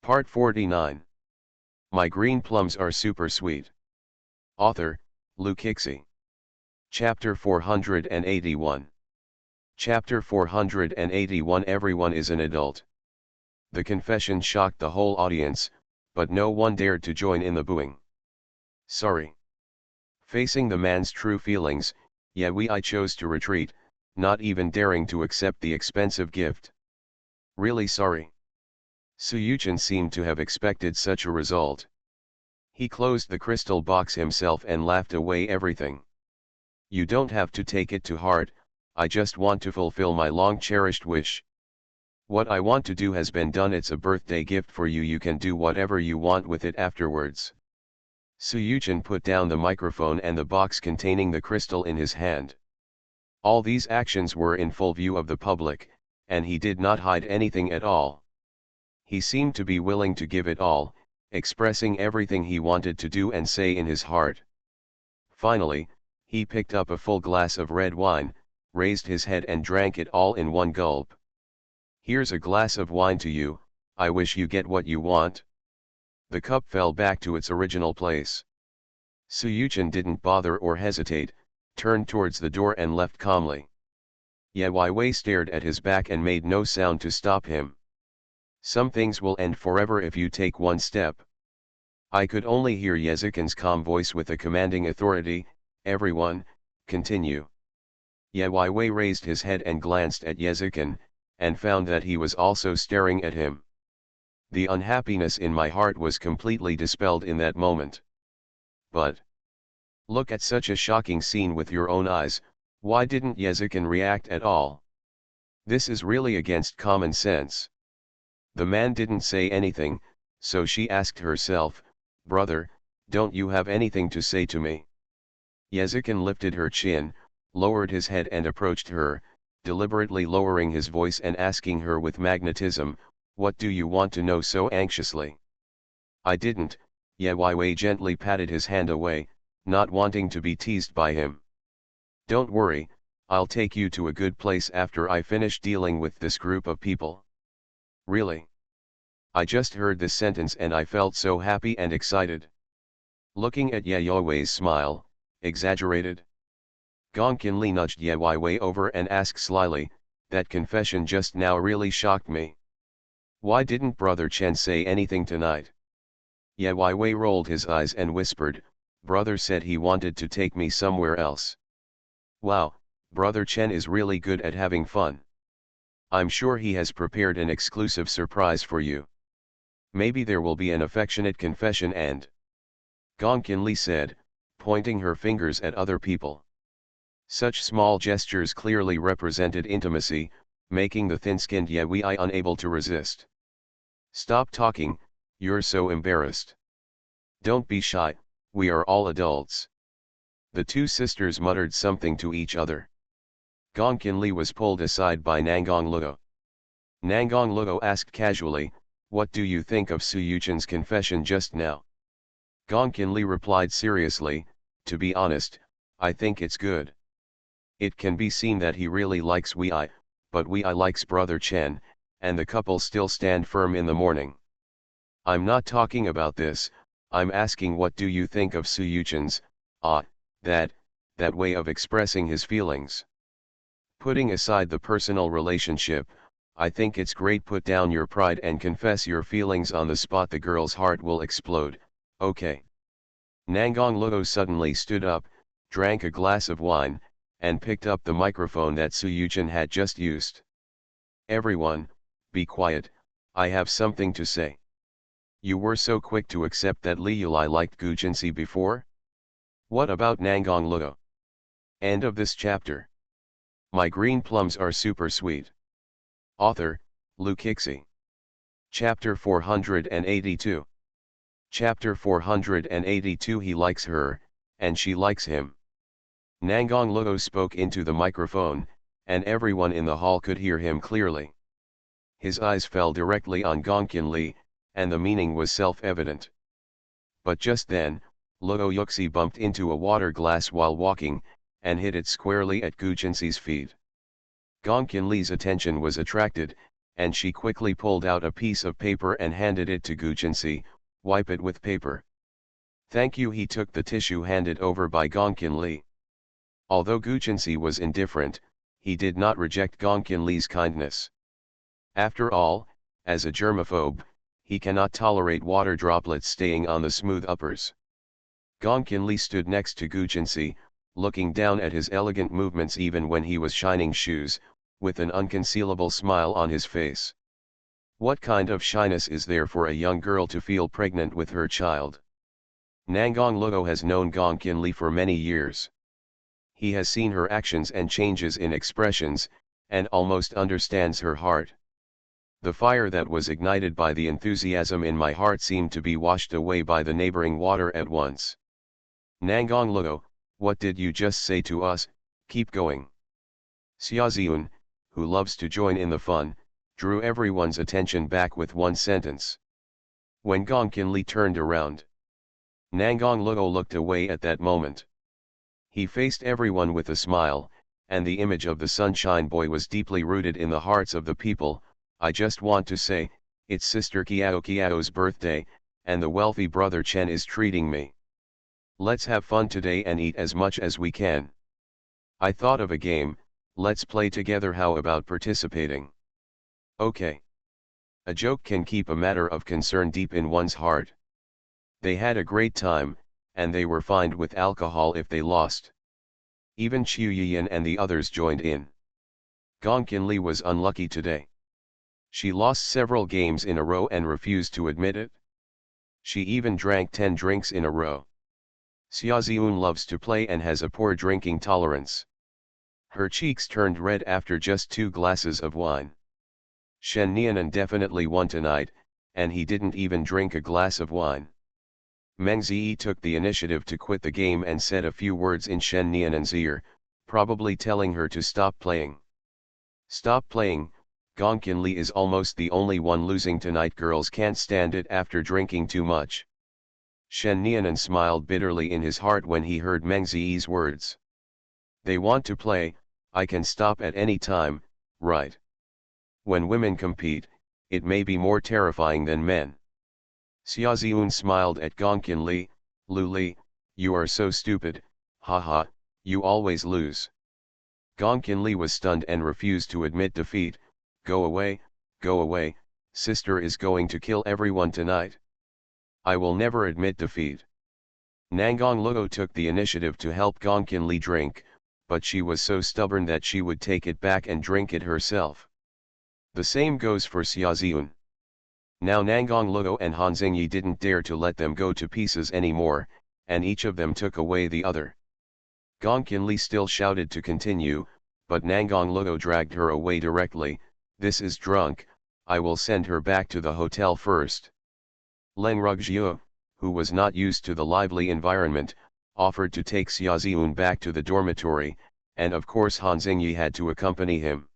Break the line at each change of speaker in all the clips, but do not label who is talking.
Part 49. My green plums are super sweet. Author, Lukixi. Chapter 481. Chapter 481. Everyone is an adult. The confession shocked the whole audience, but no one dared to join in the booing. Sorry. Facing the man's true feelings, I chose to retreat, not even daring to accept the expensive gift. Really sorry. Suyuchin seemed to have expected such a result. He closed the crystal box himself and laughed away everything. You don't have to take it to heart, I just want to fulfill my long-cherished wish. What I want to do has been done. It's a birthday gift for you. You can do whatever you want with it afterwards. Suyuchin put down the microphone and the box containing the crystal in his hand. All these actions were in full view of the public, and he did not hide anything at all. He seemed to be willing to give it all, expressing everything he wanted to do and say in his heart. Finally, he picked up a full glass of red wine, raised his head and drank it all in one gulp. Here's a glass of wine to you, I wish you get what you want. The cup fell back to its original place. Suyuchin didn't bother or hesitate, turned towards the door and left calmly. Wei stared at his back and made no sound to stop him. Some things will end forever if you take one step. I could only hear Yezikin's calm voice with a commanding authority. Everyone, continue. Wei raised his head and glanced at Yezikin, and found that he was also staring at him. The unhappiness in my heart was completely dispelled in that moment. But look at such a shocking scene with your own eyes. Why didn't Yezikin react at all? This is really against common sense. The man didn't say anything, so she asked herself, brother, don't you have anything to say to me? Yezikin lifted her chin, lowered his head and approached her, deliberately lowering his voice and asking her with magnetism, what do you want to know so anxiously? I didn't. Wei gently patted his hand away, not wanting to be teased by him. Don't worry, I'll take you to a good place after I finish dealing with this group of people. Really? I just heard this sentence and I felt so happy and excited. Looking at Wei's smile, exaggerated. Gong Qinli nudged Wei over and asked slyly, that confession just now really shocked me. Why didn't Brother Chen say anything tonight? Wei rolled his eyes and whispered, Brother said he wanted to take me somewhere else. Wow, Brother Chen is really good at having fun. I'm sure he has prepared an exclusive surprise for you. Maybe there will be an affectionate confession and... Gong Qinli said, pointing her fingers at other people. Such small gestures clearly represented intimacy, making the thin-skinned Wei unable to resist. Stop talking, you're so embarrassed. Don't be shy, we are all adults. The two sisters muttered something to each other. Gong Qinli was pulled aside by Nangang Luo. Nangang Luo asked casually, what do you think of Suyuchin's confession just now? Gong Qinli replied seriously, to be honest, I think it's good. It can be seen that he really likes Wei, but Wei likes Brother Chen, and the couple still stand firm in the morning. I'm not talking about this, I'm asking what do you think of Suyuchin's, that way of expressing his feelings. Putting aside the personal relationship, I think it's great. Put down your pride and confess your feelings on the spot. The girl's heart will explode, okay. Nangang Luo suddenly stood up, drank a glass of wine, and picked up the microphone that Suyuchin had just used. Everyone, be quiet, I have something to say. You were so quick to accept that Li Yulai liked Gu Jinsi before? What about Nangang Luo? End of this chapter. My green plums are super sweet. Author, Lukixi. Chapter 482. Chapter 482. He likes her, and she likes him. Nangang Luo spoke into the microphone, and everyone in the hall could hear him clearly. His eyes fell directly on Gong Qinli, and the meaning was self-evident. But just then, Luo Yuxi bumped into a water glass while walking, and hit it squarely at Gu Jinsi's feet. Gong Qinli's attention was attracted, and she quickly pulled out a piece of paper and handed it to Guchensi. Wipe it with paper. Thank you. He took the tissue handed over by Gongkin Li. Although Guchensi was indifferent, he did not reject Gongkin Li's kindness. After all, as a germaphobe, he cannot tolerate water droplets staying on the smooth uppers. Gongkin Li stood next to Guchensi, looking down at his elegant movements even when he was shining shoes, with an unconcealable smile on his face. What kind of shyness is there for a young girl to feel pregnant with her child? Nangong Luo has known Gongkin Li for many years. He has seen her actions and changes in expressions, and almost understands her heart. The fire that was ignited by the enthusiasm in my heart seemed to be washed away by the neighboring water at once. Nangong Luo, what did you just say to us? Keep going. Xiaoziun, who loves to join in the fun, drew everyone's attention back with one sentence. When Gongkin Li turned around, Nangong Luo looked away at that moment. He faced everyone with a smile, and the image of the Sunshine Boy was deeply rooted in the hearts of the people. I just want to say, it's Sister Kiao's birthday, and the wealthy brother Chen is treating me. Let's have fun today and eat as much as we can. I thought of a game, let's play together. How about participating? Okay. A joke can keep a matter of concern deep in one's heart. They had a great time, and they were fined with alcohol if they lost. Even Qiu Yiyan and the others joined in. Gongkin Li was unlucky today. She lost several games in a row and refused to admit it. She even drank 10 drinks in a row. Xiaoziun loves to play and has a poor drinking tolerance. Her cheeks turned red after just 2 glasses of wine. Shen Nianan definitely won tonight, and he didn't even drink a glass of wine. Meng Ziyi took the initiative to quit the game and said a few words in Shen Nianan's ear, probably telling her to stop playing. Stop playing, Gongkin Li is almost the only one losing tonight. Girls can't stand it after drinking too much. Shen Nianan smiled bitterly in his heart when he heard Meng Ziyi's words. They want to play, I can stop at any time, right? When women compete, it may be more terrifying than men. Xiaoziun smiled at Gongkin Li. Lu Li, you are so stupid, haha, you always lose. Gongkin Li was stunned and refused to admit defeat. Go away, sister is going to kill everyone tonight. I will never admit defeat. Nangong Luo took the initiative to help Gongkin Li drink, but she was so stubborn that she would take it back and drink it herself. The same goes for Xiaoziun. Now Nangong Luo and Han Xingyi didn't dare to let them go to pieces anymore, and each of them took away the other. Gongkin Li still shouted to continue, but Nangong Luo dragged her away directly. This is drunk, I will send her back to the hotel first. Leng Rugjiu, who was not used to the lively environment, offered to take Xiaoziun back to the dormitory, and of course Han Xingyi had to accompany him.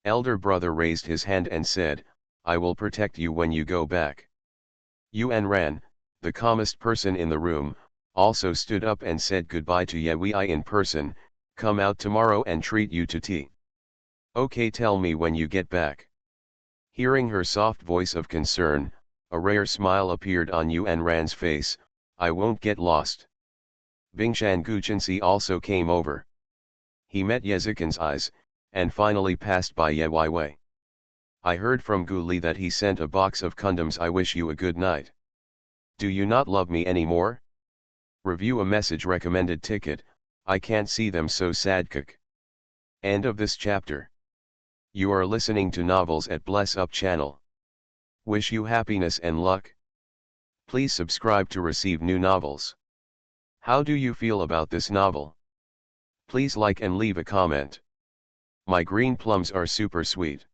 Elder brother raised his hand and said, I will protect you when you go back. Yuan Ran, the calmest person in the room, also stood up and said goodbye to Ye Wei in person, come out tomorrow and treat you to tea. Okay, tell me when you get back. Hearing her soft voice of concern, a rare smile appeared on Yuan Ran's face. I won't get lost. Bingshan Guchensi also came over. He met Yezikin's eyes, and finally passed by Ye Wei. I heard from Gu Li that he sent a box of condoms. I wish you a good night. Do you not love me anymore? Review a message recommended ticket. I can't see them so sad. End of this chapter. You are listening to Novels at Bless Up channel. Wish you happiness and luck. Please subscribe to receive new novels. How do you feel about this novel? Please like and leave a comment. My green plums are super sweet.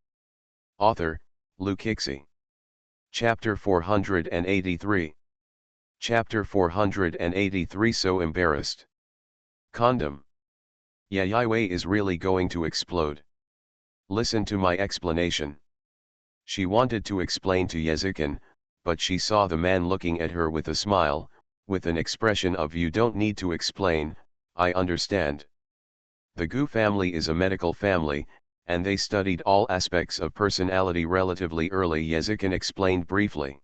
Author, Lu Kixi. Chapter 483. Chapter 483. So embarrassed. Condom. Ye Wei is really going to explode. Listen to my explanation. She wanted to explain to Yezikin, but she saw the man looking at her with a smile, with an expression of you don't need to explain, I understand. The Gu family is a medical family, and they studied all aspects of personality relatively early. Yezikin explained briefly.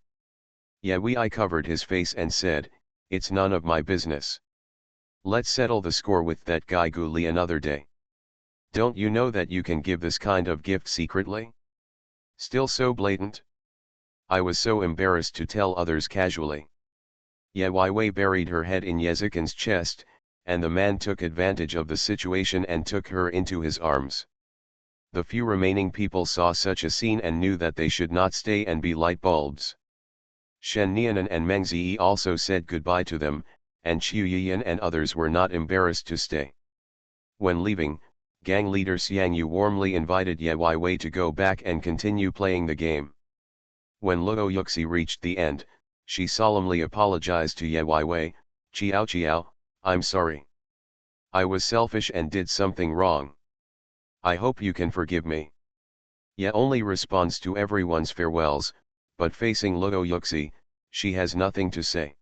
I covered his face and said, "It's none of my business. Let's settle the score with that guy Guli another day. Don't you know that you can give this kind of gift secretly? Still so blatant?" I was so embarrassed to tell others casually. Wei buried her head in Yezikin's chest, and the man took advantage of the situation and took her into his arms. The few remaining people saw such a scene and knew that they should not stay and be light bulbs. Shen Nianan and Meng Ziyi also said goodbye to them, and Qiu Yiyan and others were not embarrassed to stay. When leaving, gang leader Xiang Yu warmly invited Ye Wei to go back and continue playing the game. When Luo Yuxi reached the end, she solemnly apologized to Ye Wei, "Qiao, I'm sorry. I was selfish and did something wrong. I hope you can forgive me." Ye only responds to everyone's farewells, but facing Luo Yuxi, she has nothing to say.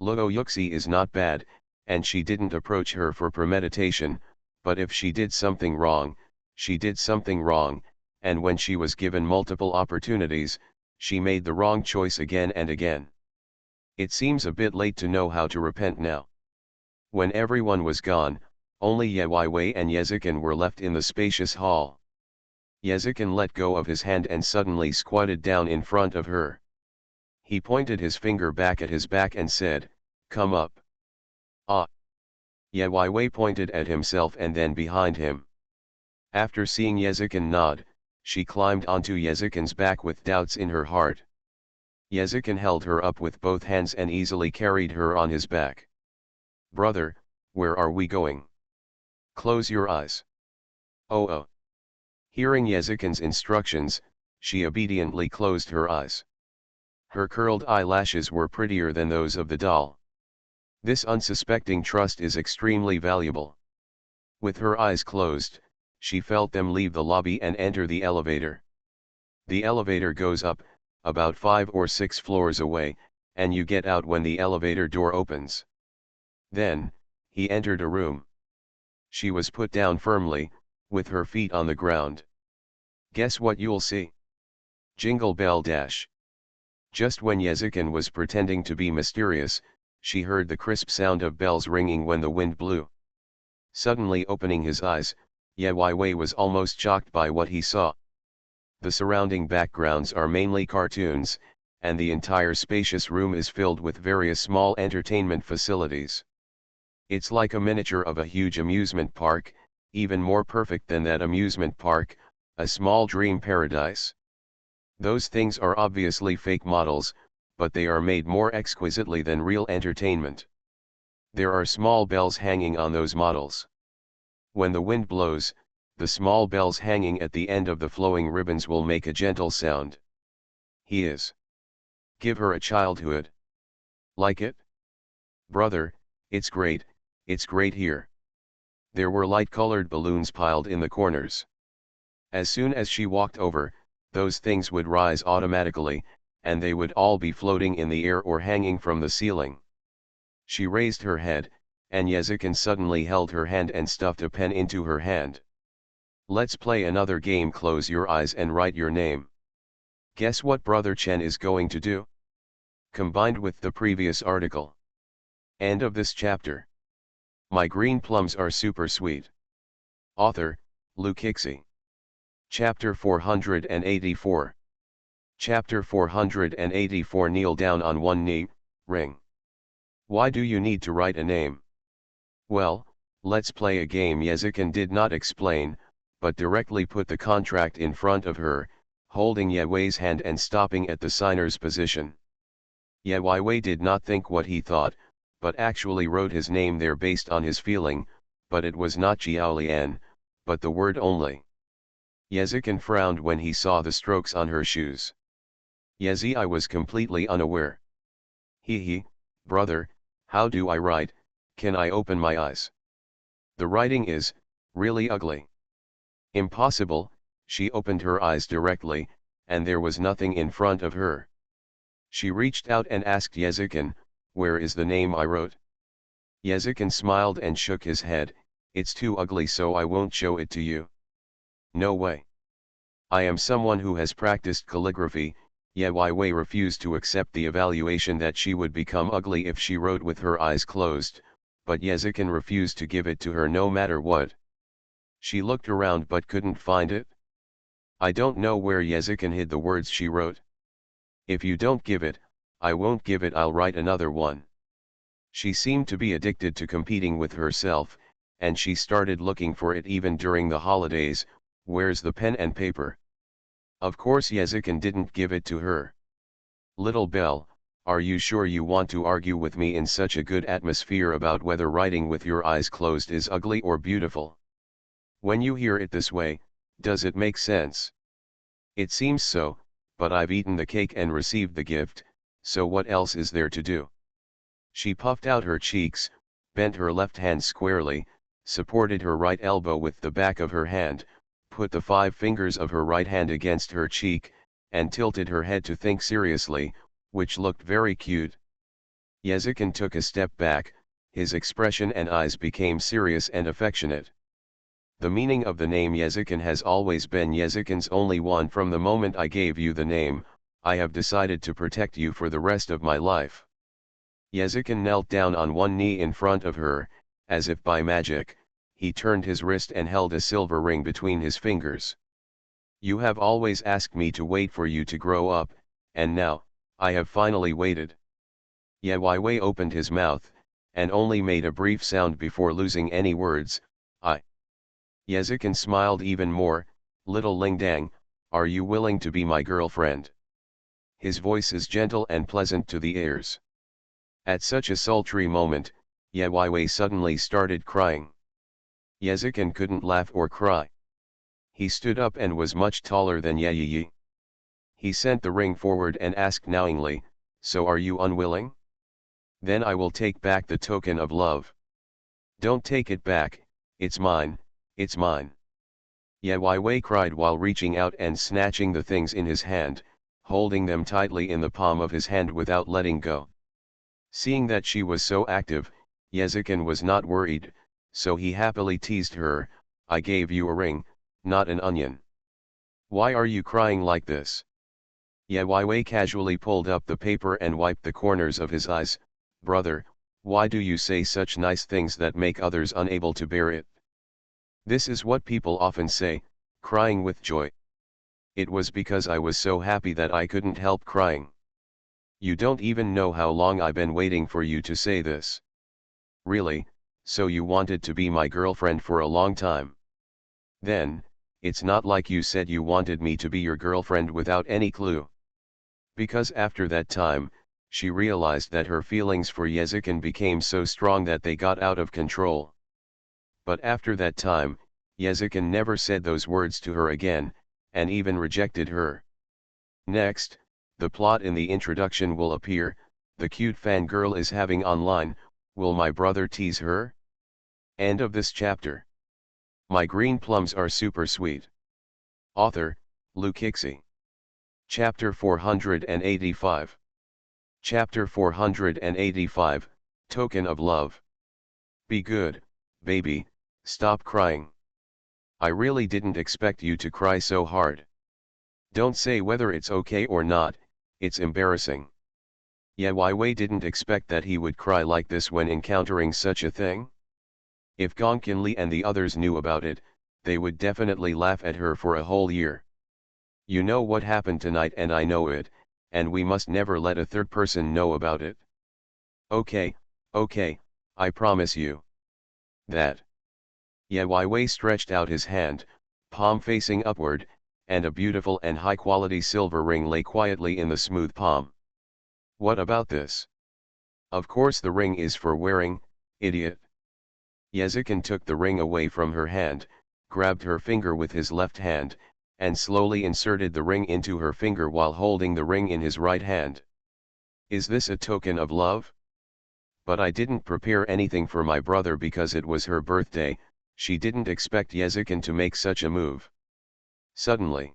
Luo Yuxi is not bad, and she didn't approach her for premeditation, but if she did something wrong, she did something wrong, and when she was given multiple opportunities, she made the wrong choice again and again. It seems a bit late to know how to repent now. When everyone was gone, only Ye Wei and Yezikin were left in the spacious hall. Yezikin let go of his hand and suddenly squatted down in front of her. He pointed his finger back at his back and said, "Come up." "Ah." Ye Wei pointed at himself and then behind him. After seeing Yezikin nod, she climbed onto Yezikin's back with doubts in her heart. Yezikin held her up with both hands and easily carried her on his back. "Brother, where are we going? Close your eyes." Oh. Hearing Yezikin's instructions, she obediently closed her eyes. Her curled eyelashes were prettier than those of the doll. This unsuspecting trust is extremely valuable. With her eyes closed, she felt them leave the lobby and enter the elevator. The elevator goes up, about 5 or 6 floors away, and you get out when the elevator door opens. Then, he entered a room. She was put down firmly, with her feet on the ground. "Guess what you'll see?" Jingle bell dash. Just when Yezikin was pretending to be mysterious, she heard the crisp sound of bells ringing when the wind blew. Suddenly opening his eyes, Ye Wei was almost shocked by what he saw. The surrounding backgrounds are mainly cartoons, and the entire spacious room is filled with various small entertainment facilities. It's like a miniature of a huge amusement park, even more perfect than that amusement park, a small dream paradise. Those things are obviously fake models, but they are made more exquisitely than real entertainment. There are small bells hanging on those models. When the wind blows, the small bells hanging at the end of the flowing ribbons will make a gentle sound. He is. Give her a childhood. Like it? Brother, it's great here. There were light-colored balloons piled in the corners. As soon as she walked over, those things would rise automatically, and they would all be floating in the air or hanging from the ceiling. She raised her head, and Yezikin suddenly held her hand and stuffed a pen into her hand. "Let's play another game. Close your eyes and write your name. Guess what Brother Chen is going to do?" Combined with the previous article. End of this chapter. My green plums are super sweet. Author, Lu Kixi. Chapter 484. Chapter 484. Kneel down on one knee, ring. Why do you need to write a name? Well, let's play a game. Yezikin did not explain, but directly put the contract in front of her, holding Ye Wei's hand and stopping at the signer's position. Ye Wei did not think what he thought, but actually wrote his name there based on his feeling, but it was not Jiaolian, but the word only. Yezikin frowned when he saw the strokes on her shoes. Yezi, I was completely unaware. He, brother, how do I write? Can I open my eyes? The writing is really ugly. Impossible. She opened her eyes directly, and there was nothing in front of her. She reached out and asked Yezikin, "Where is the name I wrote?" Yezikin smiled and shook his head, "It's too ugly, so I won't show it to you." No way. I am someone who has practiced calligraphy. Ye Wei refused to accept the evaluation that she would become ugly if she wrote with her eyes closed, but Yezikin refused to give it to her no matter what. She looked around but couldn't find it. I don't know where Yezikin hid the words she wrote. If you don't give it, I won't give it, I'll write another one. She seemed to be addicted to competing with herself, and she started looking for it even during the holidays. Where's the pen and paper? Of course Yezikin didn't give it to her. Little Belle, are you sure you want to argue with me in such a good atmosphere about whether writing with your eyes closed is ugly or beautiful? When you hear it this way, does it make sense? It seems so, but I've eaten the cake and received the gift, so what else is there to do? She puffed out her cheeks, bent her left hand squarely, supported her right elbow with the back of her hand, put the 5 fingers of her right hand against her cheek, and tilted her head to think seriously, which looked very cute. Yezikin took a step back, his expression and eyes became serious and affectionate. The meaning of the name Yezikin has always been Yezikin's only one. From the moment I gave you the name, I have decided to protect you for the rest of my life. Yezikin knelt down on one knee in front of her, as if by magic, he turned his wrist and held a silver ring between his fingers. You have always asked me to wait for you to grow up, and now, I have finally waited. Ye Wei opened his mouth, and only made a brief sound before losing any words. Yezikin smiled even more. Little Lingdang, are you willing to be my girlfriend? His voice is gentle and pleasant to the ears. At such a sultry moment, Ye Wei suddenly started crying. Yezikin couldn't laugh or cry. He stood up and was much taller than Ye Yi. He sent the ring forward and asked knowingly, so are you unwilling? Then I will take back the token of love. Don't take it back, it's mine, it's mine. Ye Wei cried while reaching out and snatching the things in his hand, holding them tightly in the palm of his hand without letting go. Seeing that she was so active, Yezikin was not worried, so he happily teased her, I gave you a ring, not an onion. Why are you crying like this? Ye Wei casually pulled up the paper and wiped the corners of his eyes. Brother, why do you say such nice things that make others unable to bear it? This is what people often say, crying with joy. It was because I was so happy that I couldn't help crying. You don't even know how long I've been waiting for you to say this. Really, so you wanted to be my girlfriend for a long time. Then, it's not like you said you wanted me to be your girlfriend without any clue. Because after that time, she realized that her feelings for Yezikin became so strong that they got out of control. But after that time, Yezikin never said those words to her again, and even rejected her. Next, the plot in the introduction will appear. The cute fangirl is having online, will my brother tease her? End of this chapter. My green plums are super sweet. Author, Lukixi. Chapter 485. Chapter 485, Token of Love. Be good, baby, stop crying. I really didn't expect you to cry so hard. Don't say whether it's okay or not, it's embarrassing. Ye Wei didn't expect that he would cry like this when encountering such a thing. If Gongkinli and the others knew about it, they would definitely laugh at her for a whole year. You know what happened tonight and I know it, and we must never let a third person know about it. Okay, I promise you. That. Ye Wei stretched out his hand, palm facing upward, and a beautiful and high-quality silver ring lay quietly in the smooth palm. What about this? Of course the ring is for wearing, idiot. Yezikin took the ring away from her hand, grabbed her finger with his left hand, and slowly inserted the ring into her finger while holding the ring in his right hand. Is this a token of love? But I didn't prepare anything for my brother because it was her birthday. She didn't expect Yezikin to make such a move. Suddenly,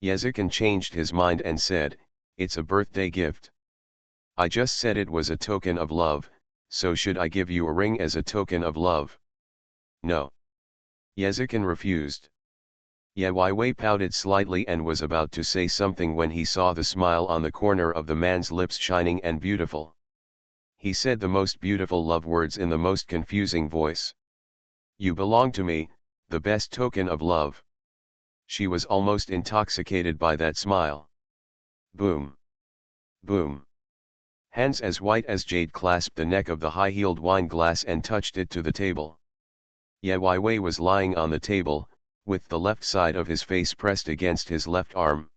Yezikin changed his mind and said, it's a birthday gift. I just said it was a token of love, so should I give you a ring as a token of love? No. Yezikin refused. Ye Wei pouted slightly and was about to say something when he saw the smile on the corner of the man's lips shining and beautiful. He said the most beautiful love words in the most confusing voice. You belong to me, the best token of love. She was almost intoxicated by that smile. Boom. Boom. Hands as white as jade clasped the neck of the high-heeled wine glass and touched it to the table. Ye Wei was lying on the table, with the left side of his face pressed against his left arm.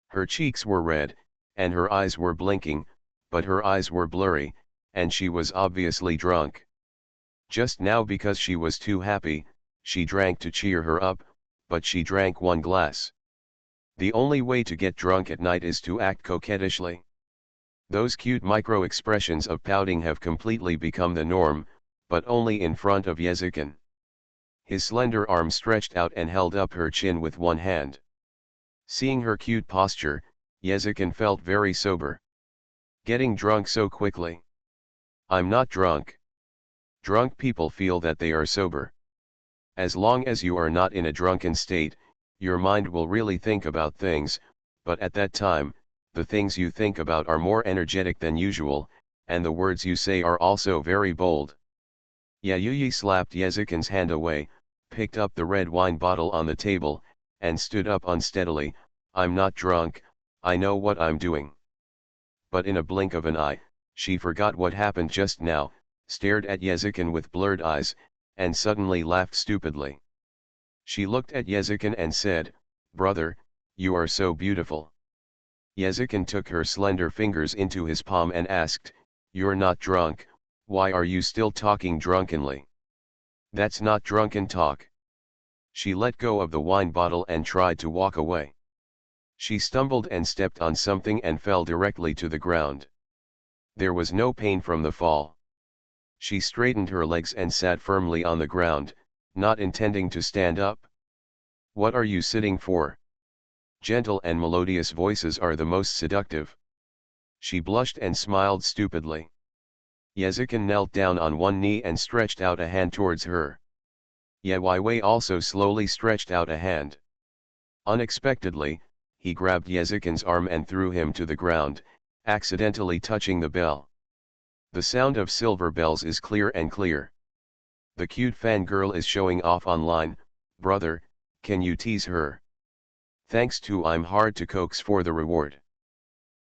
Her cheeks were red, and her eyes were blinking, but her eyes were blurry, and she was obviously drunk. Just now, because she was too happy, she drank to cheer her up, but she drank one glass. The only way to get drunk at night is to act coquettishly. Those cute micro-expressions of pouting have completely become the norm, but only in front of Yezikin. His slender arm stretched out and held up her chin with one hand. Seeing her cute posture, Yezikin felt very sober. Getting drunk so quickly? I'm not drunk. Drunk people feel that they are sober. As long as you are not in a drunken state, your mind will really think about things, but at that time, the things you think about are more energetic than usual, and the words you say are also very bold. Yayuyi slapped Yezikin's hand away, picked up the red wine bottle on the table, and stood up unsteadily. I'm not drunk, I know what I'm doing. But in a blink of an eye, she forgot what happened just now, stared at Yezikin with blurred eyes, and suddenly laughed stupidly. She looked at Yezikin and said, "Brother, you are so beautiful." Yezikin took her slender fingers into his palm and asked, "You're not drunk, why are you still talking drunkenly?" "That's not drunken talk." She let go of the wine bottle and tried to walk away. She stumbled and stepped on something and fell directly to the ground. There was no pain from the fall. She straightened her legs and sat firmly on the ground, not intending to stand up. "What are you sitting for?" Gentle and melodious voices are the most seductive. She blushed and smiled stupidly. Yezikin knelt down on one knee and stretched out a hand towards her. Ye Wei also slowly stretched out a hand. Unexpectedly, he grabbed Yezikin's arm and threw him to the ground, accidentally touching the bell. The sound of silver bells is clear and clear. The cute fangirl is showing off online. Brother, can you tease her? Thanks to I'm hard to coax for the reward.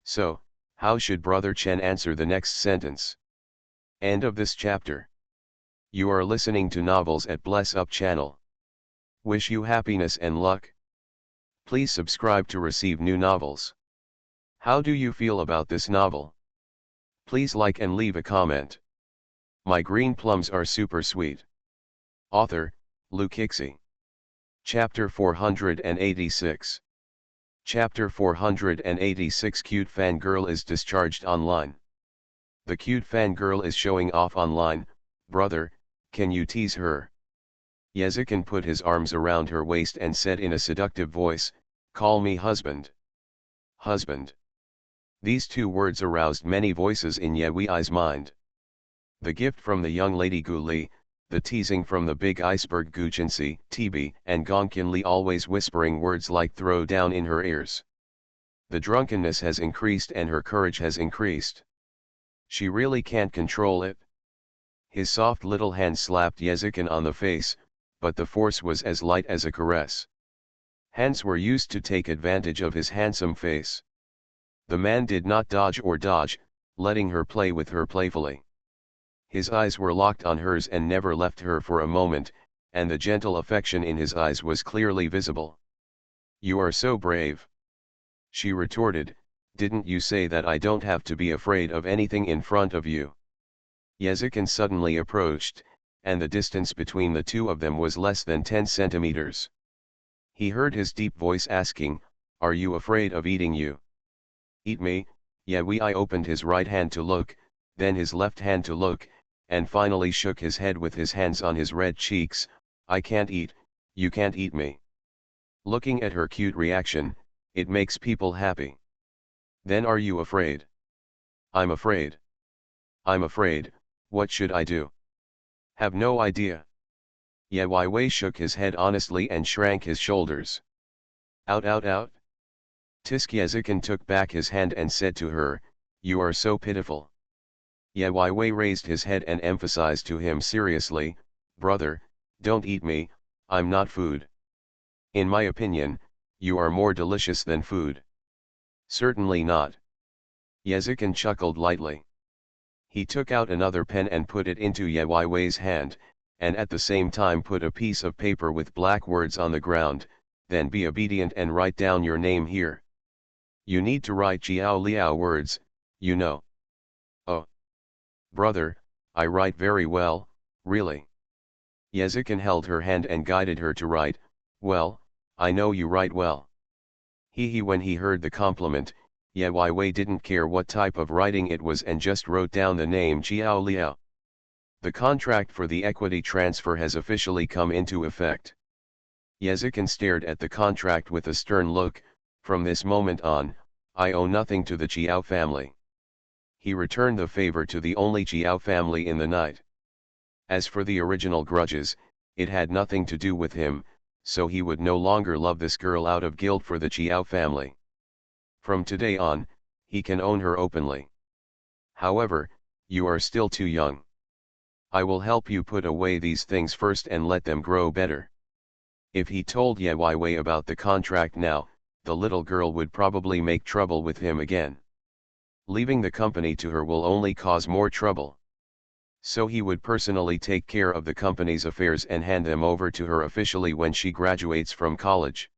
So, how should Brother Chen answer the next sentence? End of this chapter. You are listening to Novels at Bless Up channel. Wish you happiness and luck. Please subscribe to receive new novels. How do you feel about this novel? Please like and leave a comment. My green plums are super sweet. Author, Lukixi. Chapter 486. Chapter 486. Cute fangirl is discharged online. The cute fangirl is showing off online. Brother, can you tease her? Yezikin put his arms around her waist and said in a seductive voice, "Call me husband." Husband. These two words aroused many voices in Ye Wei's mind. The gift from the young lady Gu Li, the teasing from the big iceberg Gu Chensi, TB, and Gongkin Li always whispering words like throw down in her ears. The drunkenness has increased and her courage has increased. She really can't control it. His soft little hand slapped Yezikin on the face, but the force was as light as a caress. Hands were used to take advantage of his handsome face. The man did not dodge or dodge, letting her play with her playfully. His eyes were locked on hers and never left her for a moment, and the gentle affection in his eyes was clearly visible. "You are so brave." She retorted, "Didn't you say that I don't have to be afraid of anything in front of you?" Yezikin suddenly approached, and the distance between the two of them was less than 10 centimeters. He heard his deep voice asking, "Are you afraid of eating you?" "Eat me?" Ye Wei opened his right hand to look, then his left hand to look, and finally shook his head with his hands on his red cheeks. "I can't eat, you can't eat me." Looking at her cute reaction, it makes people happy. "Then are you afraid?" "I'm afraid." "I'm afraid, what should I do?" "Have no idea." Ye Wei shook his head honestly and shrank his shoulders. Out out out. Tiskyezikin took back his hand and said to her, "You are so pitiful." Ye Wei raised his head and emphasized to him seriously, "Brother, don't eat me, I'm not food. In my opinion, you are more delicious than food." "Certainly not." Yezikin chuckled lightly. He took out another pen and put it into Ye Wei's hand, and at the same time put a piece of paper with black words on the ground, "Then be obedient and write down your name here. You need to write Jiao Liao words, you know." "Oh. Brother, I write very well, really." Yezikin held her hand and guided her to write, "Well, I know you write well." When he heard the compliment, Ye Wei didn't care what type of writing it was and just wrote down the name Jiao Liao. "The contract for the equity transfer has officially come into effect." Yezikin stared at the contract with a stern look. "From this moment on, I owe nothing to the Jiao family." He returned the favor to the only Jiao family in the night. As for the original grudges, it had nothing to do with him, so he would no longer love this girl out of guilt for the Jiao family. From today on, he can own her openly. "However, you are still too young. I will help you put away these things first and let them grow better." If he told Ye Wei about the contract now, the little girl would probably make trouble with him again. Leaving the company to her will only cause more trouble. So he would personally take care of the company's affairs and hand them over to her officially when she graduates from college.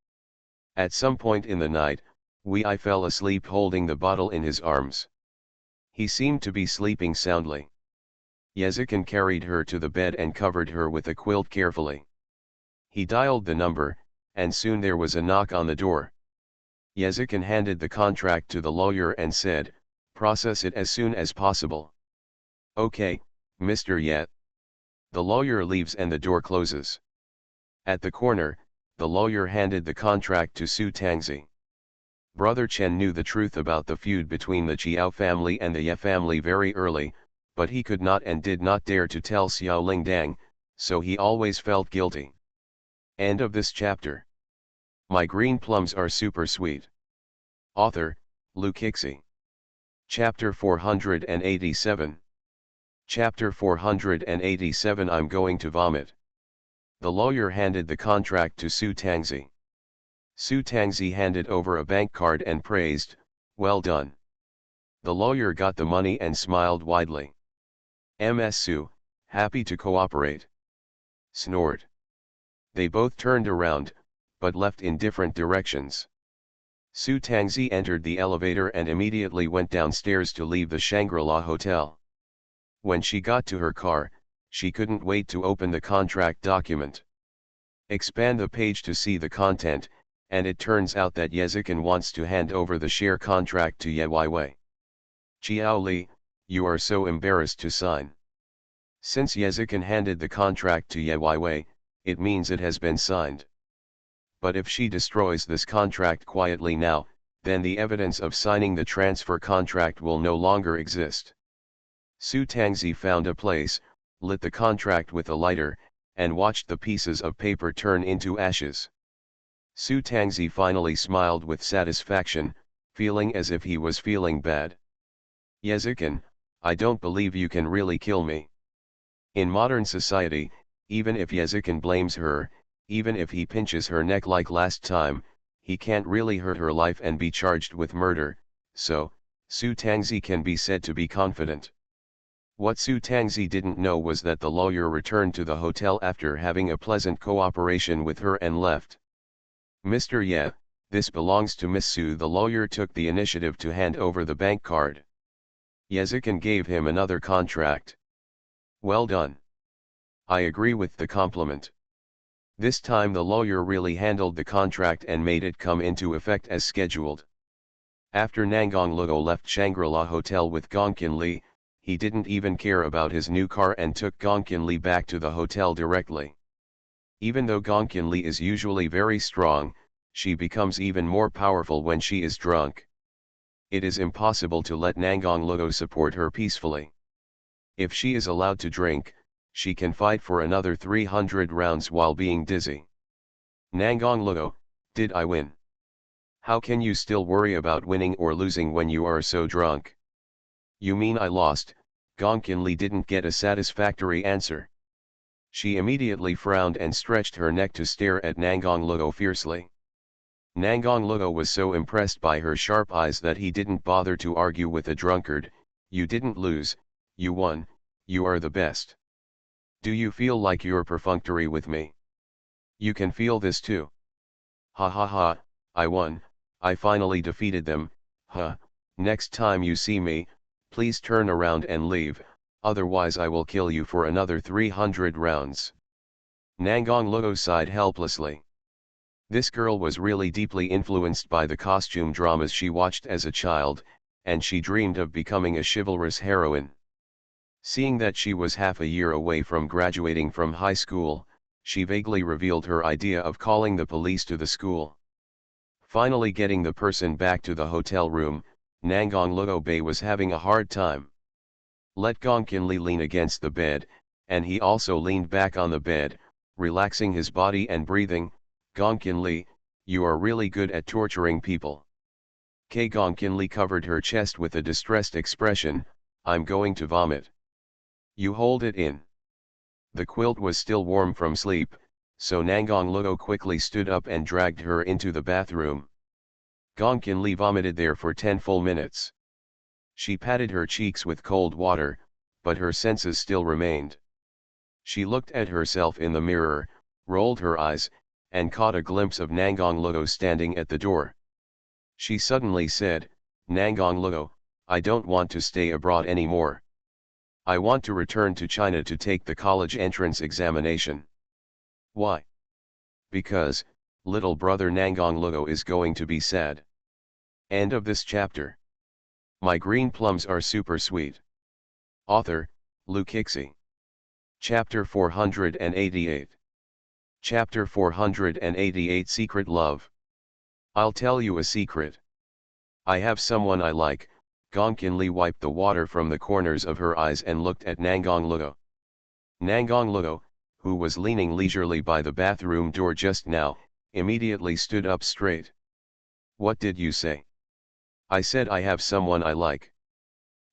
At some point in the night, Wei fell asleep holding the bottle in his arms. He seemed to be sleeping soundly. Yezikin carried her to the bed and covered her with a quilt carefully. He dialed the number, and soon there was a knock on the door. Yezikin handed the contract to the lawyer and said, "Process it as soon as possible." "Okay, Mr. Ye." The lawyer leaves and the door closes. At the corner, the lawyer handed the contract to Su Tangzi. Brother Chen knew the truth about the feud between the Jiao family and the Ye family very early, but he could not and did not dare to tell Xiao Lingdang, so he always felt guilty. End of this chapter. My green plums are super sweet. Author, Lu Kixi. Chapter 487. Chapter 487 I'm going to vomit. The lawyer handed the contract to Su Tangzi. Su Tangzi handed over a bank card and praised, "Well done." The lawyer got the money and smiled widely. "Ms. Su, happy to cooperate." Snored. They both turned around, but left in different directions. Su Tangzi entered the elevator and immediately went downstairs to leave the Shangri-La Hotel. When she got to her car, she couldn't wait to open the contract document. Expand the page to see the content, and it turns out that Yezikin wants to hand over the share contract to Ye Wei. "Jiao Li, you are so embarrassed to sign." Since Yezikin handed the contract to Ye Wei, it means it has been signed. But if she destroys this contract quietly now, then the evidence of signing the transfer contract will no longer exist. Su Tangzi found a place, lit the contract with a lighter, and watched the pieces of paper turn into ashes. Su Tangzi finally smiled with satisfaction, feeling as if he was feeling bad. "Yezikin, I don't believe you can really kill me." In modern society, even if Yezikin blames her, even if he pinches her neck like last time, he can't really hurt her life and be charged with murder, so, Su Tangzi can be said to be confident. What Su Tangzi didn't know was that the lawyer returned to the hotel after having a pleasant cooperation with her and left. "Mr. Ye, this belongs to Miss Su." The lawyer took the initiative to hand over the bank card. Yezikin gave him another contract. "Well done. I agree with the compliment." This time the lawyer really handled the contract and made it come into effect as scheduled. After Nangang Luo left Shangri-La Hotel with Gongqin Li, he didn't even care about his new car and took Gongqin Li back to the hotel directly. Even though Gongqin Li is usually very strong, she becomes even more powerful when she is drunk. It is impossible to let Nangang Luo support her peacefully. If she is allowed to drink, she can fight for another 300 rounds while being dizzy. Nangong Luo, did I win? How can you still worry about winning or losing when you are so drunk? You mean I lost? Gongqinli didn't get a satisfactory answer. She immediately frowned and stretched her neck to stare at Nangong Luo fiercely. Nangong Luo was so impressed by her sharp eyes that he didn't bother to argue with a drunkard. You didn't lose, you won, you are the best. Do you feel like you're perfunctory with me? You can feel this too. Ha ha ha, I won, I finally defeated them, huh, next time you see me, please turn around and leave, otherwise I will kill you for another 300 rounds. Nangong Luo sighed helplessly. This girl was really deeply influenced by the costume dramas she watched as a child, and she dreamed of becoming a chivalrous heroine. Seeing that she was half a year away from graduating from high school, she vaguely revealed her idea of calling the police to the school. Finally getting the person back to the hotel room, Nangong Luo Bei was having a hard time. Let Gongqinli lean against the bed, and he also leaned back on the bed, relaxing his body and breathing. Gongqinli, you are really good at torturing people. Gongqinli covered her chest with a distressed expression, I'm going to vomit. You hold it in. The quilt was still warm from sleep, so Nangong Luo quickly stood up and dragged her into the bathroom. Gongqinli vomited there for 10 full minutes. She patted her cheeks with cold water, but her senses still remained. She looked at herself in the mirror, rolled her eyes, and caught a glimpse of Nangong Luo standing at the door. She suddenly said, Nangong Luo, I don't want to stay abroad anymore. I want to return to China to take the college entrance examination. Why? Because, little brother Nangong Luo is going to be sad. End of this chapter. My green plums are super sweet. Author, Lu Kixi. Chapter 488. Chapter 488 Secret Love. I'll tell you a secret. I have someone I like. Gongqinli wiped the water from the corners of her eyes and looked at Nangong Luo. Nangong Luo, who was leaning leisurely by the bathroom door just now, immediately stood up straight. What did you say? I said I have someone I like.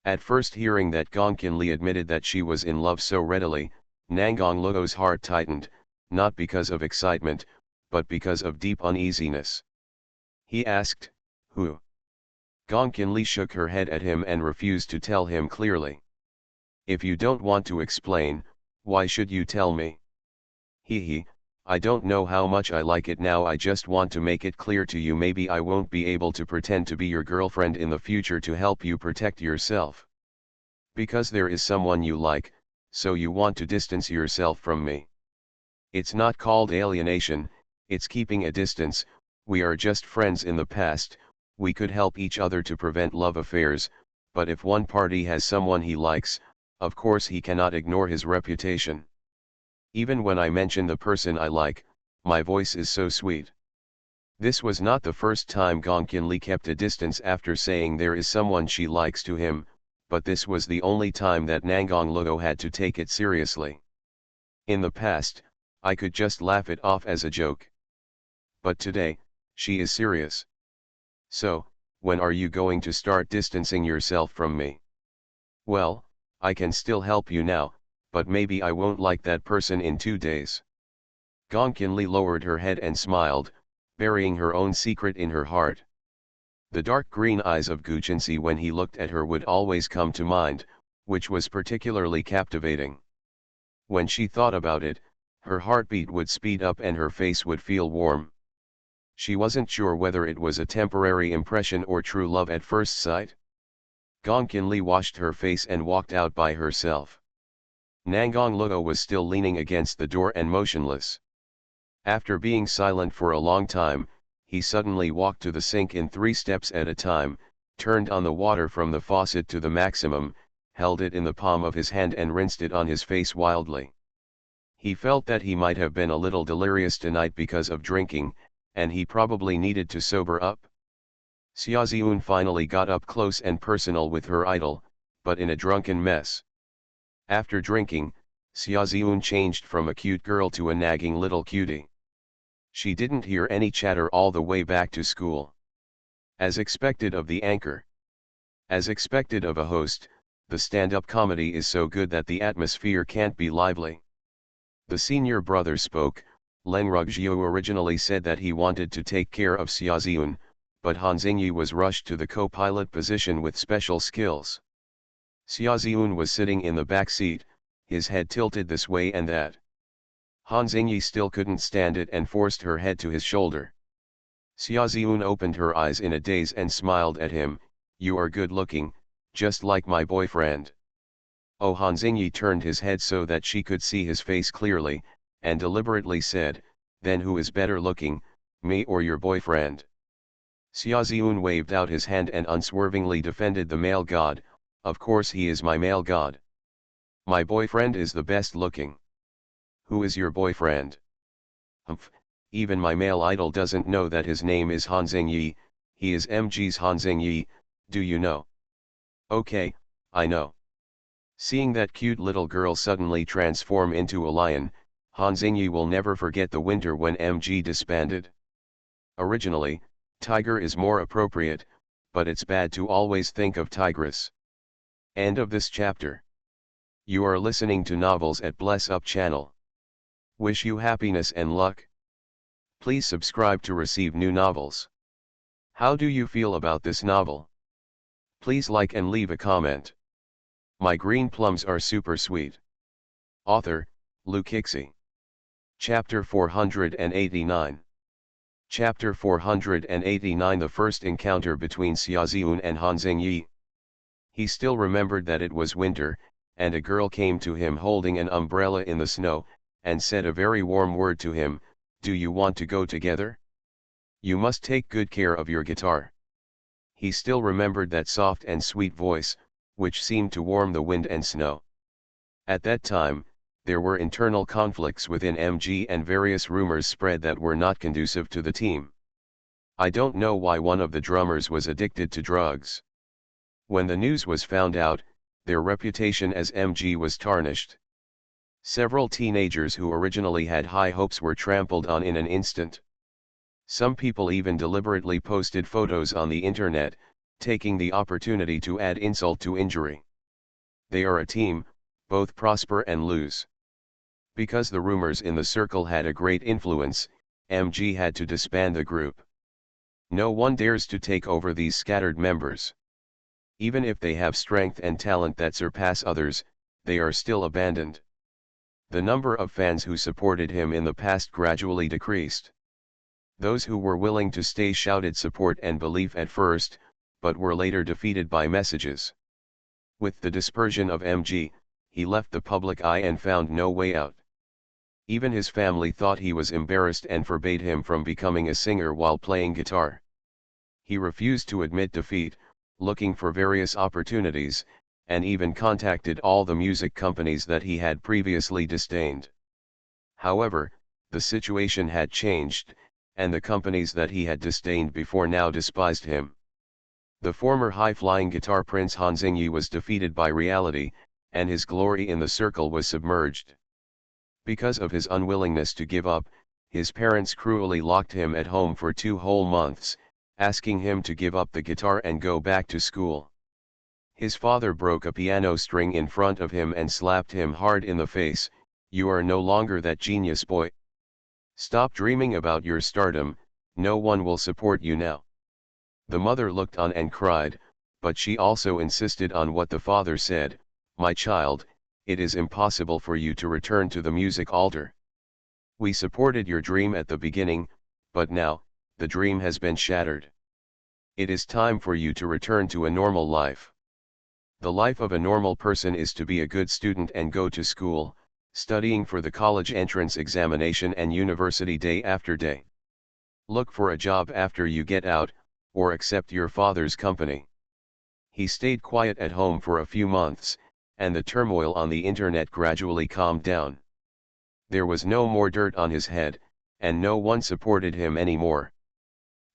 At first hearing that Gongqinli admitted that she was in love so readily, Nangong Luo's heart tightened, not because of excitement, but because of deep uneasiness. He asked, who? Gongqinli shook her head at him and refused to tell him clearly. If you don't want to explain, why should you tell me? He, I don't know how much I like it now, I just want to make it clear to you, maybe I won't be able to pretend to be your girlfriend in the future to help you protect yourself. Because there is someone you like, so you want to distance yourself from me. It's not called alienation, it's keeping a distance, we are just friends in the past. We could help each other to prevent love affairs, but if one party has someone he likes, of course he cannot ignore his reputation. Even when I mention the person I like, my voice is so sweet. This was not the first time Gongqinli kept a distance after saying there is someone she likes to him, but this was the only time that Nangong Luo had to take it seriously. In the past, I could just laugh it off as a joke. But today, she is serious. So, when are you going to start distancing yourself from me? Well, I can still help you now, but maybe I won't like that person in 2 days. Gongqinli lowered her head and smiled, burying her own secret in her heart. The dark green eyes of Gu Jinsi when he looked at her would always come to mind, which was particularly captivating. When she thought about it, her heartbeat would speed up and her face would feel warm. She wasn't sure whether it was a temporary impression or true love at first sight. Gongqinli washed her face and walked out by herself. Nangong Luo was still leaning against the door and motionless. After being silent for a long time, he suddenly walked to the sink in 3 steps at a time, turned on the water from the faucet to the maximum, held it in the palm of his hand and rinsed it on his face wildly. He felt that he might have been a little delirious tonight because of drinking, and he probably needed to sober up. Xiaoziun finally got up close and personal with her idol, but in a drunken mess. After drinking, Xiaoziun changed from a cute girl to a nagging little cutie. She didn't hear any chatter all the way back to school. As expected of the anchor. As expected of a host, the stand-up comedy is so good that the atmosphere can't be lively. The senior brother spoke. Leng Rugjiu originally said that he wanted to take care of Xiaoziun, but Han Xingyi was rushed to the co-pilot position with special skills. Xiaoziun was sitting in the back seat, his head tilted this way and that. Han Xingyi still couldn't stand it and forced her head to his shoulder. Xiaoziun opened her eyes in a daze and smiled at him. "You are good looking, just like my boyfriend." Oh, Han Xingyi turned his head so that she could see his face clearly, and deliberately said, "Then who is better looking, me or your boyfriend?" Xiaoziun waved out his hand and unswervingly defended the male god. "Of course he is my male god. My boyfriend is the best looking." "Who is your boyfriend?" "Humph, even my male idol doesn't know that his name is Han Xingyi. He is MG's Han Xingyi, do you know?" "Okay, I know." Seeing that cute little girl suddenly transform into a lion, Han Xingyi will never forget the winter when MG disbanded. Originally, tiger is more appropriate, but it's bad to always think of tigress. End of this chapter. You are listening to Novels at Bless Up channel. Wish you happiness and luck. Please subscribe to receive new novels. How do you feel about this novel? Please like and leave a comment. My green plums are super sweet. Author, Lukixi. Chapter 489. Chapter 489. The first encounter between Xiaoziun and Han Xingyi. He still remembered that it was winter, and a girl came to him holding an umbrella in the snow, and said a very warm word to him. "Do you want to go together? You must take good care of your guitar." He still remembered that soft and sweet voice, which seemed to warm the wind and snow. At that time, there were internal conflicts within MG and various rumors spread that were not conducive to the team. I don't know why one of the drummers was addicted to drugs. When the news was found out, their reputation as MG was tarnished. Several teenagers who originally had high hopes were trampled on in an instant. Some people even deliberately posted photos on the internet, taking the opportunity to add insult to injury. They are a team, both prosper and lose. Because the rumors in the circle had a great influence, MG had to disband the group. No one dares to take over these scattered members. Even if they have strength and talent that surpass others, they are still abandoned. The number of fans who supported him in the past gradually decreased. Those who were willing to stay shouted support and belief at first, but were later defeated by messages. With the dispersion of MG, he left the public eye and found no way out. Even his family thought he was embarrassed and forbade him from becoming a singer while playing guitar. He refused to admit defeat, looking for various opportunities, and even contacted all the music companies that he had previously disdained. However, the situation had changed, and the companies that he had disdained before now despised him. The former high-flying guitar prince Han Xingyi was defeated by reality, and his glory in the circle was submerged. Because of his unwillingness to give up, his parents cruelly locked him at home for 2 whole months, asking him to give up the guitar and go back to school. His father broke a piano string in front of him and slapped him hard in the face. "You are no longer that genius boy. Stop dreaming about your stardom, no one will support you now." The mother looked on and cried, but she also insisted on what the father said. "My child, it is impossible for you to return to the music altar. We supported your dream at the beginning, but now, the dream has been shattered. It is time for you to return to a normal life. The life of a normal person is to be a good student and go to school, studying for the college entrance examination and university day after day. Look for a job after you get out, or accept your father's company." He stayed quiet at home for a few months, and the turmoil on the internet gradually calmed down. There was no more dirt on his head, and no one supported him anymore.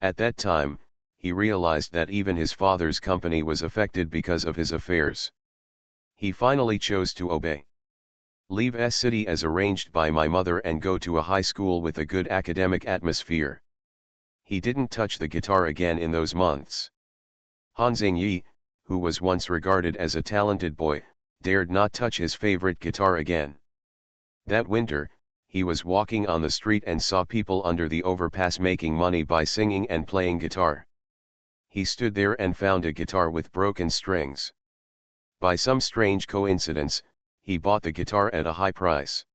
At that time, he realized that even his father's company was affected because of his affairs. He finally chose to obey. Leave S city as arranged by my mother and go to a high school with a good academic atmosphere. He didn't touch the guitar again in those months. Han Xingyi, who was once regarded as a talented boy, dared not touch his favorite guitar again. That winter, he was walking on the street and saw people under the overpass making money by singing and playing guitar. He stood there and found a guitar with broken strings. By some strange coincidence, he bought the guitar at a high price.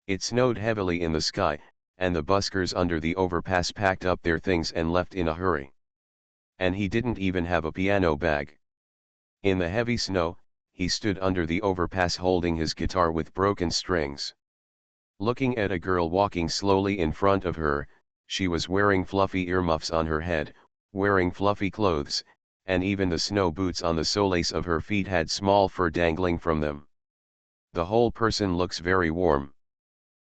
It snowed heavily in the sky, and the buskers under the overpass packed up their things and left in a hurry. And he didn't even have a piano bag. In the heavy snow, he stood under the overpass holding his guitar with broken strings. Looking at a girl walking slowly in front of her, she was wearing fluffy earmuffs on her head, wearing fluffy clothes, and even the snow boots on the soles of her feet had small fur dangling from them. The whole person looks very warm.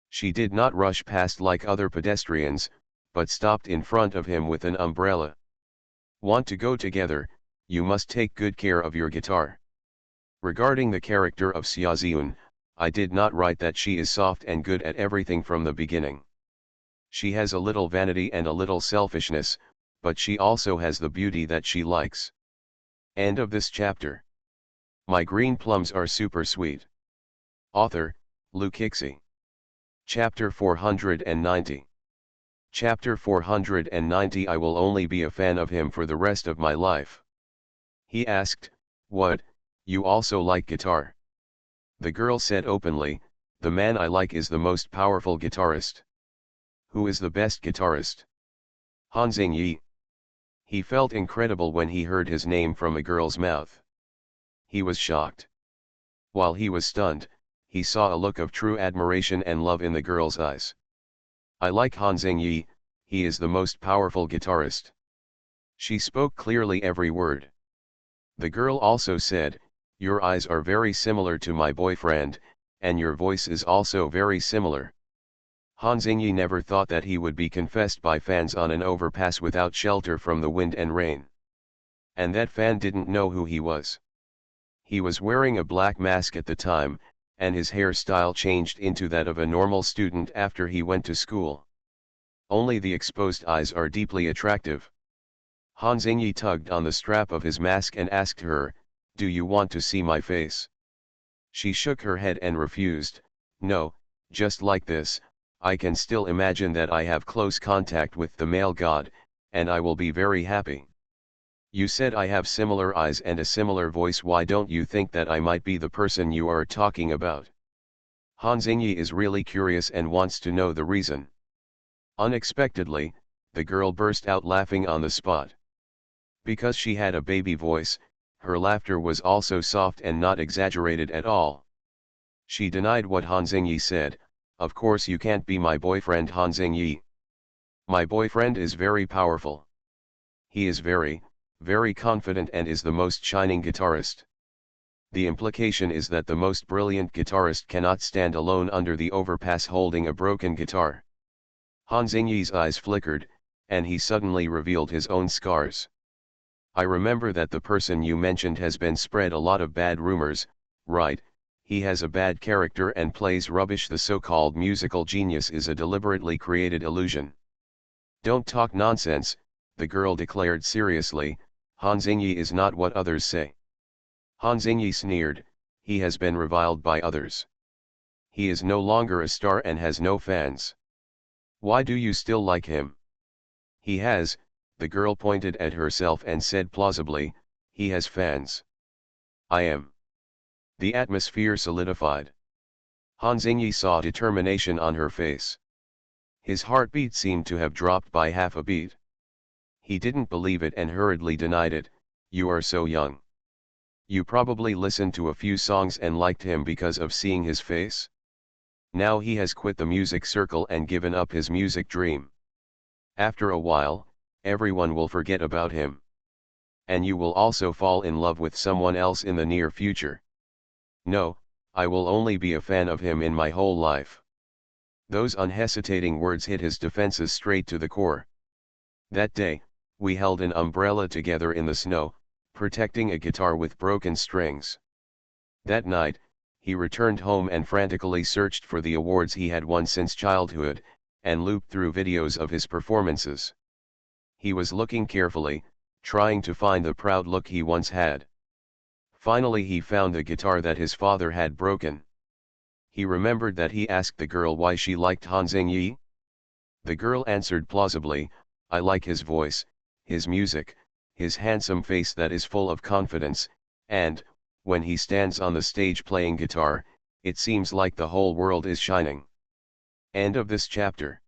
She did not rush past like other pedestrians, but stopped in front of him with an umbrella. Want to go together, you must take good care of your guitar. Regarding the character of Xiaoziun, I did not write that she is soft and good at everything from the beginning. She has a little vanity and a little selfishness, but she also has the beauty that she likes. End of this chapter. My green plums are super sweet. Author, Lukixi. Chapter 490. Chapter 490. I will only be a fan of him for the rest of my life. He asked, "What, you also like guitar?" The girl said openly, "The man I like is the most powerful guitarist." "Who is the best guitarist?" Han Xingyi. He felt incredible when he heard his name from a girl's mouth. He was shocked. While he was stunned, he saw a look of true admiration and love in the girl's eyes. "I like Han Xingyi, he is the most powerful guitarist." She spoke clearly every word. The girl also said, "Your eyes are very similar to my boyfriend, and your voice is also very similar." Han Xingyi never thought that he would be confessed by fans on an overpass without shelter from the wind and rain. And that fan didn't know who he was. He was wearing a black mask at the time, and his hairstyle changed into that of a normal student after he went to school. Only the exposed eyes are deeply attractive. Han Xingyi tugged on the strap of his mask and asked her, "Do you want to see my face?" She shook her head and refused. "No, just like this, I can still imagine that I have close contact with the male god, and I will be very happy." "You said I have similar eyes and a similar voice. Why don't you think that I might be the person you are talking about?" Han Xingyi is really curious and wants to know the reason. Unexpectedly, the girl burst out laughing on the spot. Because she had a baby voice, her laughter was also soft and not exaggerated at all. She denied what Han Xingyi said. "Of course you can't be my boyfriend, Han Xingyi. My boyfriend is very powerful. He is very confident and is the most shining guitarist." The implication is that the most brilliant guitarist cannot stand alone under the overpass holding a broken guitar. Han Xingyi's eyes flickered, and he suddenly revealed his own scars. "I remember that the person you mentioned has been spread a lot of bad rumors, right? He has a bad character and plays rubbish. The so-called musical genius is a deliberately created illusion." "Don't talk nonsense," the girl declared seriously. "Han Xingyi is not what others say." Han Xingyi sneered, "He has been reviled by others. He is no longer a star and has no fans. Why do you still like him?" "He has," the girl pointed at herself and said plausibly, "he has fans. I am." The atmosphere solidified. Han Xingyi saw determination on her face. His heartbeat seemed to have dropped by half a beat. He didn't believe it and hurriedly denied it. "You are so young. You probably listened to a few songs and liked him because of seeing his face. Now he has quit the music circle and given up his music dream. After a while, everyone will forget about him. And you will also fall in love with someone else in the near future. No, I will only be a fan of him in my whole life." Those unhesitating words hit his defenses straight to the core. "That day, we held an umbrella together in the snow, protecting a guitar with broken strings. That night, he returned home and frantically searched for the awards he had won since childhood, and looped through videos of his performances. He was looking carefully, trying to find the proud look he once had. Finally he found the guitar that his father had broken. He remembered that he asked the girl why she liked Han Zhengyi. The girl answered plausibly, "I like his voice, his music, his handsome face that is full of confidence, and, when he stands on the stage playing guitar, it seems like the whole world is shining." End of this chapter.